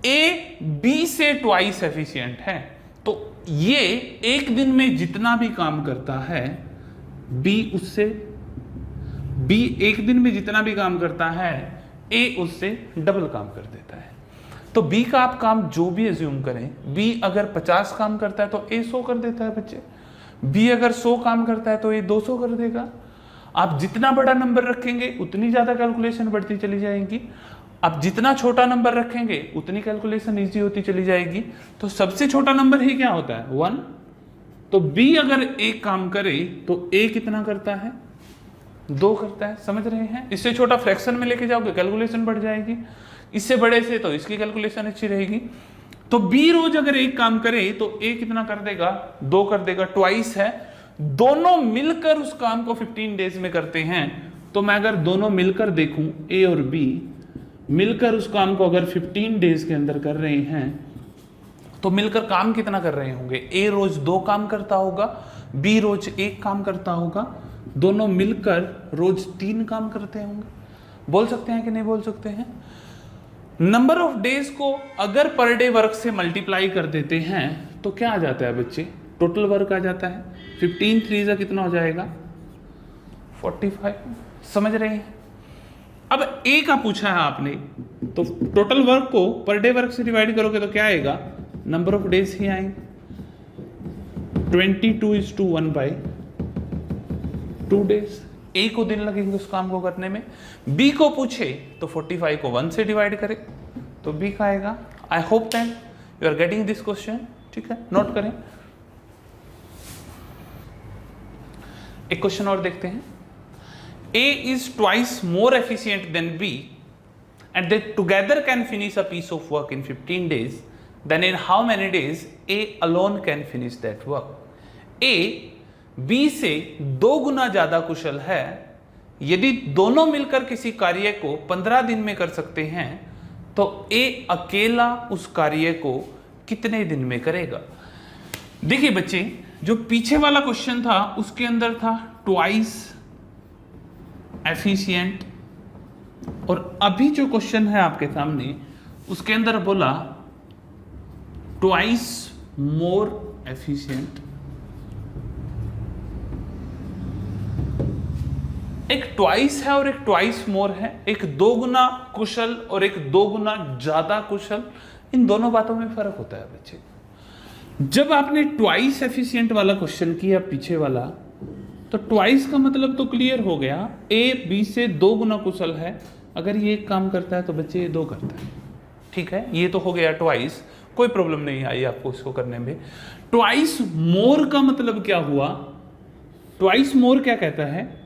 ए बी से ट्वाइस एफिशिएंट है, तो ये एक दिन में जितना भी काम करता है बी एक दिन में जितना भी काम करता है ए उससे डबल काम कर देता है। तो बी का आप काम जो भी एज्यूम करें, बी अगर 50 काम करता है तो ए 100 कर देता है बच्चे। बी अगर 100 काम करता है तो ए 200 कर देगा। आप जितना बड़ा नंबर रखेंगे उतनी ज्यादा कैलकुलेशन बढ़ती चली जाएगी, आप जितना छोटा नंबर रखेंगे उतनी कैलकुलेशन इजी होती चली जाएगी। तो सबसे छोटा नंबर ही क्या होता है? 1। तो बी अगर एक काम करे तो ए कितना करता है? 2 करता है। समझ रहे हैं? इससे छोटा फ्रैक्शन में लेके जाओगे कैलकुलेशन बढ़ जाएगी, इससे बड़े से तो इसकी कैलकुलेशन अच्छी रहेगी। तो बी रोज अगर एक काम करे तो ए कितना कर देगा? 2 कर देगा, ट्वाइस है। दोनों मिलकर उस काम को 15 डेज में करते हैं। तो मैं अगर दोनों मिलकर देखूं, ए और बी मिलकर उस काम को अगर 15 डेज के अंदर कर रहे हैं तो मिलकर काम कितना कर रहे होंगे? ए रोज 2 काम करता होगा, बी रोज 1 काम करता होगा, दोनों मिलकर रोज 3 काम करते होंगे। बोल सकते हैं कि नहीं बोल सकते हैं? नंबर ऑफ डेज को अगर पर डे वर्क से मल्टीप्लाई कर देते हैं तो क्या आ जाता है बच्चे? टोटल वर्क आ जाता है। 15 3 कितना हो जाएगा? 45। समझ रहे हैं? अब ए का पूछा है आपने, तो टोटल वर्क को पर डे वर्क से डिवाइड करोगे तो क्या आएगा? नंबर ऑफ डेज ही आएंगे। 22:1/2 डेज। ए को दिन लगेंगे उस काम को करने में। बी को पूछे तो 45 को 1 से डिवाइड करे तो बी का आएगा। I hope that you are getting this question, ठीक है? नोट करें। एक क्वेश्चन और देखते हैं। A is twice more efficient than B and they together can finish a piece of work in 15 days, then in how many days A alone can finish that work? A B से 2 गुना ज्यादा कुशल है। यदि दोनों मिलकर किसी कार्य को 15 दिन में कर सकते हैं तो A अकेला उस कार्य को कितने दिन में करेगा? देखिए बच्चे, जो पीछे वाला क्वेश्चन था उसके अंदर था ट्वाइस एफिशिएंट, और अभी जो क्वेश्चन है आपके सामने उसके अंदर बोला ट्वाइस मोर एफिशिएंट। एक ट्वाइस है और एक ट्वाइस मोर है, एक 2 गुना कुशल और एक 2 गुना ज्यादा कुशल। इन दोनों बातों में फर्क होता है बच्चे। जब आपने ट्वाइस एफिशिएंट वाला क्वेश्चन किया पीछे वाला, तो ट्वाइस का मतलब तो क्लियर हो गया, ए बी से 2 गुना कुशल है। अगर ये एक काम करता है तो बच्चे ये 2 करता है, ठीक है? ये तो हो गया ट्वाइस, कोई प्रॉब्लम नहीं आई आपको इसको करने में। ट्वाइस मोर का मतलब क्या हुआ? ट्वाइस मोर क्या कहता है?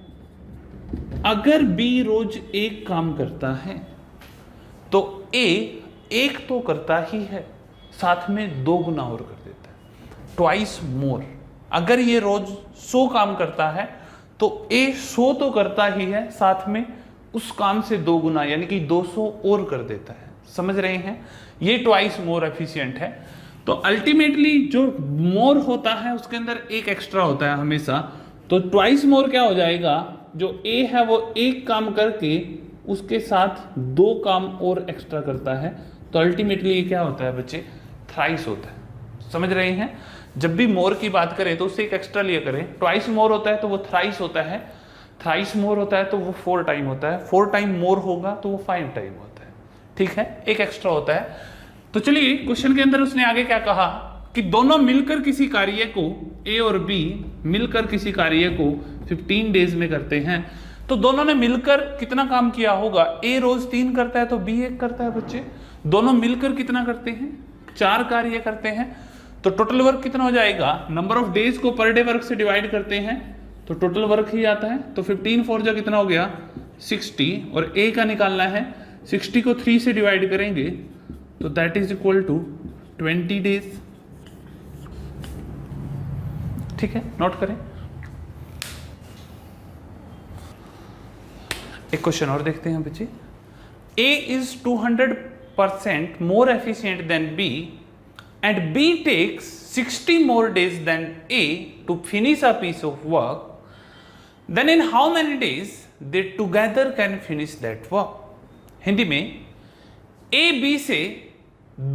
अगर बी रोज 1 काम करता है तो ए 1 तो करता ही है, साथ में 2 गुना और कर देता है। ट्वाइस मोर, अगर ये रोज 100 काम करता है तो ए 100 तो करता ही है, साथ में उस काम से 2 गुना यानी कि 200 और कर देता है। समझ रहे हैं? ये ट्वाइस मोर एफिशिएंट है। तो अल्टीमेटली जो मोर होता है उसके अंदर 1 एक्स्ट्रा होता है हमेशा। तो ट्वाइस मोर क्या हो जाएगा? जो ए है वो 1 काम करके उसके साथ 2 काम और एक्स्ट्रा करता है। तो अल्टीमेटली ये क्या होता है बच्चे? थ्राइस होता है। समझ रहे हैं? जब भी मोर की बात करें तो उससे 1 एक्स्ट्रा लिया करें। ट्वाइस मोर होता है तो वो थ्राइस होता है, थ्राइस मोर होता है तो वो 4 टाइम होता है, 4 टाइम मोर होगा तो वो 5 टाइम होता है, ठीक है? 1 एक्स्ट्रा होता है। तो चलिए क्वेश्चन के अंदर उसने आगे क्या कहा कि दोनों मिलकर किसी कार्य को, ए और बी मिलकर किसी कार्य को 15 डेज में करते हैं। तो दोनों ने मिलकर कितना काम किया होगा? ए रोज 3 करता है तो बी 1 करता है बच्चे। दोनों मिलकर कितना करते हैं? 4 कार्य करते हैं। तो टोटल वर्क कितना हो जाएगा, नंबर ऑफ डेज को पर डे वर्क से डिवाइड करते हैं तो टोटल वर्क ही आता है। तो 15 4 जा कितना हो गया 60, और ए का निकालना है, 60 को 3 से डिवाइड करेंगे तो that is equal to 20 days. ठीक है, नोट करें। एक क्वेश्चन और देखते हैं बच्चे। A is 200% more efficient than B and B takes 60 more days than A to finish a piece of work, then in how many days they together can finish that work? Hindi में A B से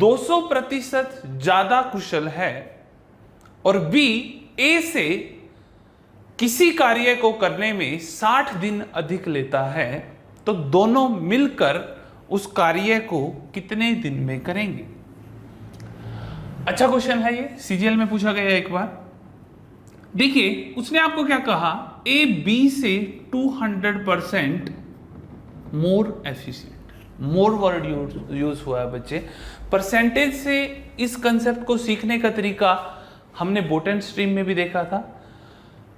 200% ज्यादा कुशल है और B A से किसी कार्य को करने में 60 दिन अधिक लेता है, तो दोनों मिलकर उस कार्य को कितने दिन में करेंगे। अच्छा क्वेश्चन है ये, सीजीएल में पूछा गया एक बार। देखिए उसने आपको क्या कहा, ए बी से 200% मोर एफिशिएंट। मोर वर्ड यूज हुआ है बच्चे। परसेंटेज से इस कंसेप्ट को सीखने का तरीका हमने बोटन स्ट्रीम में भी देखा था,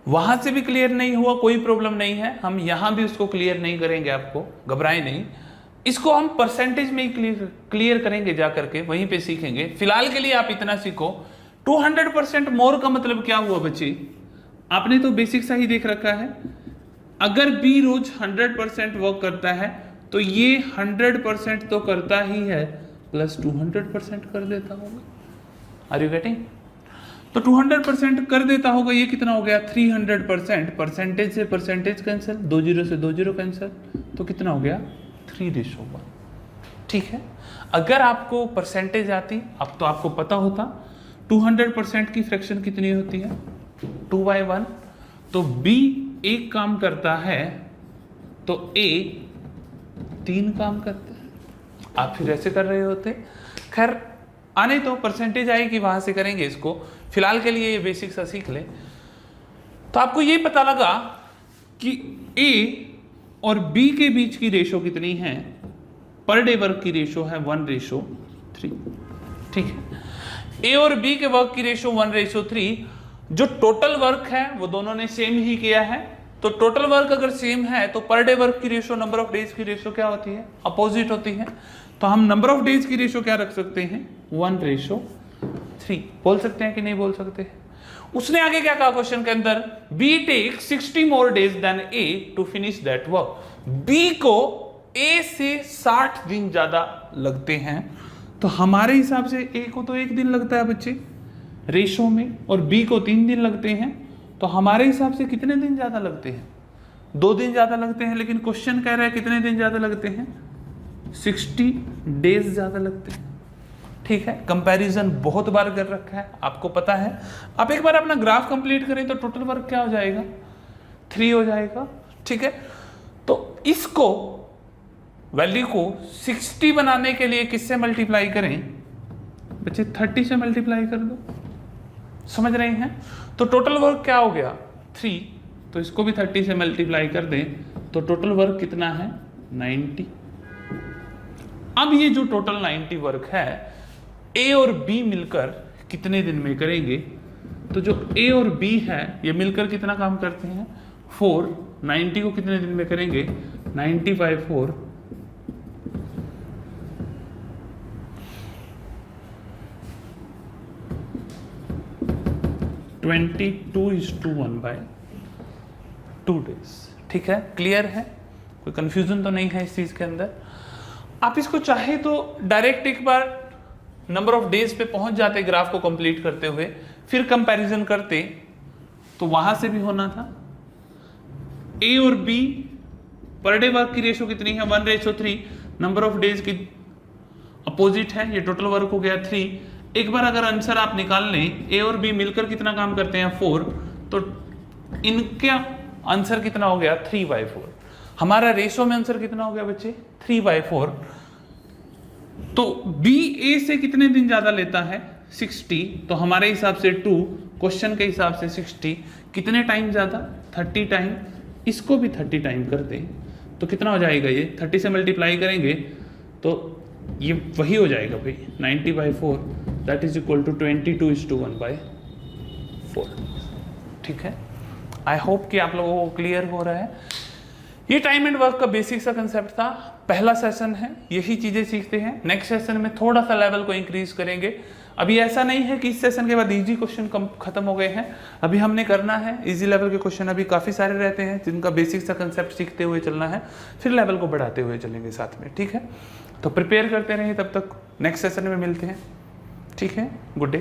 वहां से भी क्लियर नहीं हुआ, कोई प्रॉब्लम नहीं है, हम यहां भी उसको क्लियर नहीं करेंगे, आपको घबराए नहीं। इसको हम परसेंटेज में ही क्लियर करेंगे, जा करके वहीं पे सीखेंगे। फिलहाल के लिए आप इतना सीखो, 200% मोर का मतलब क्या हुआ बच्चे, आपने तो बेसिक सा ही देख रखा है। अगर बी रोज 100% वर्क करता है तो ये 100% तो करता ही है, प्लस 200% कर देता होगा। Are you getting? तो 200% कर देता होगा, ये कितना हो गया 300%। परसेंटेज से परसेंटेज कैंसिल, 2 0 से 2 0 कैंसिल, तो कितना हो गया 3:1। ठीक है, अगर आपको परसेंटेज आती, अब तो आपको पता होता 200% की फ्रैक्शन कितनी होती है 2/1। तो बी एक काम करता है तो ए 3 काम करते हैं, आप फिर ऐसे कर रहे होते। खैर आने तो परसेंटेज आएगी, वहां से करेंगे इसको। फिलहाल के लिए ये बेसिक सा सीख ले। तो आपको ये पता लगा कि ए और बी के बीच की रेशो कितनी है, पर डे वर्क की रेशो है 1:3। ठीक है, ए और बी के वर्क की रेशो 1:3। जो टोटल वर्क है वो दोनों ने सेम ही किया है, तो टोटल वर्क अगर सेम है तो पर डे वर्क की रेशो, नंबर ऑफ डेज की रेशो क्या होती है, अपोजिट होती है। तो हम नंबर ऑफ डेज की रेशो क्या रख सकते हैं 1:3। बोल सकते हैं कि नहीं बोल सकते। उसने आगे क्या कहा क्वेश्चन के अंदर, B take 60 more days then A to finish that work. B को ए से 60 दिन ज्यादा लगते हैं, तो हमारे हिसाब से ए को तो 1 दिन लगता है बच्चे रेशो में, और बी को 3 दिन लगते हैं। तो हमारे हिसाब से कितने दिन ज्यादा लगते हैं, 2 दिन ज्यादा लगते हैं। लेकिन क्वेश्चन कह रहा है कितने दिन ज्यादा लगते हैं, 60 डेज ज्यादा लगते हैं। ठीक है, कंपैरिजन बहुत बार कर रखा है, आपको पता है। आप एक बार अपना ग्राफ कंप्लीट करें तो टोटल वर्क क्या हो जाएगा 3 हो जाएगा। ठीक है, तो इसको वैल्यू को 60 बनाने के लिए किससे मल्टीप्लाई करें बच्चे, 30 से मल्टीप्लाई कर दो। समझ रहे हैं? तो टोटल वर्क क्या हो गया 3, तो इसको भी 30 से मल्टीप्लाई कर दें तो टोटल वर्क कितना है 90। अब ये जो टोटल 90 वर्क है, ए और बी मिलकर कितने दिन में करेंगे। तो जो ए और बी है ये मिलकर कितना काम करते हैं 4। 90 को कितने दिन में करेंगे 90/4, 22:1/2 डेज। ठीक है, क्लियर है, कोई कंफ्यूजन तो नहीं है इस चीज के अंदर। आप इसको चाहे तो डायरेक्ट एक बार नंबर ऑफ डेज पे पहुंच जाते ग्राफ को कंप्लीट करते हुए, फिर कंपैरिजन करते तो वहां से भी होना था। ए और बी पर डे वर्क की रेशो कितनी है 1:3, नंबर ऑफ डेज की अपोजिट है, ये टोटल वर्क हो गया 3। एक बार अगर आंसर आप निकाल लें, ए और बी मिलकर कितना काम करते हैं 4, तो इनका आंसर कितना हो गया 3/4। हमारा रेशो में आंसर कितना हो गया बच्चे 3/4। तो बी ए से कितने दिन ज्यादा लेता है 60, तो हमारे हिसाब से 2, क्वेश्चन के हिसाब से 60, कितने टाइम ज्यादा 30 टाइम। इसको भी 30 टाइम कर दें तो कितना हो जाएगा, ये 30 से मल्टीप्लाई करेंगे तो ये वही हो जाएगा भाई 90/4। That is equal to 22:1/4। ठीक है, आई होप कि आप लोगों को क्लियर हो रहा है। ये टाइम एंड वर्क का बेसिक सा कंसेप्ट था, पहला सेशन है, यही चीजें सीखते हैं। नेक्स्ट सेशन में थोड़ा सा लेवल को इंक्रीज करेंगे। अभी ऐसा नहीं है कि इस सेशन के बाद इजी क्वेश्चन खत्म हो गए हैं, अभी हमने करना है इजी लेवल के क्वेश्चन, अभी काफ़ी सारे रहते हैं जिनका बेसिक सा कंसेप्ट सीखते हुए चलना है, फिर लेवल को बढ़ाते हुए चलेंगे साथ में। ठीक है, तो प्रिपेयर करते रहिए, तब तक नेक्स्ट सेशन में मिलते हैं। ठीक है, गुड डे।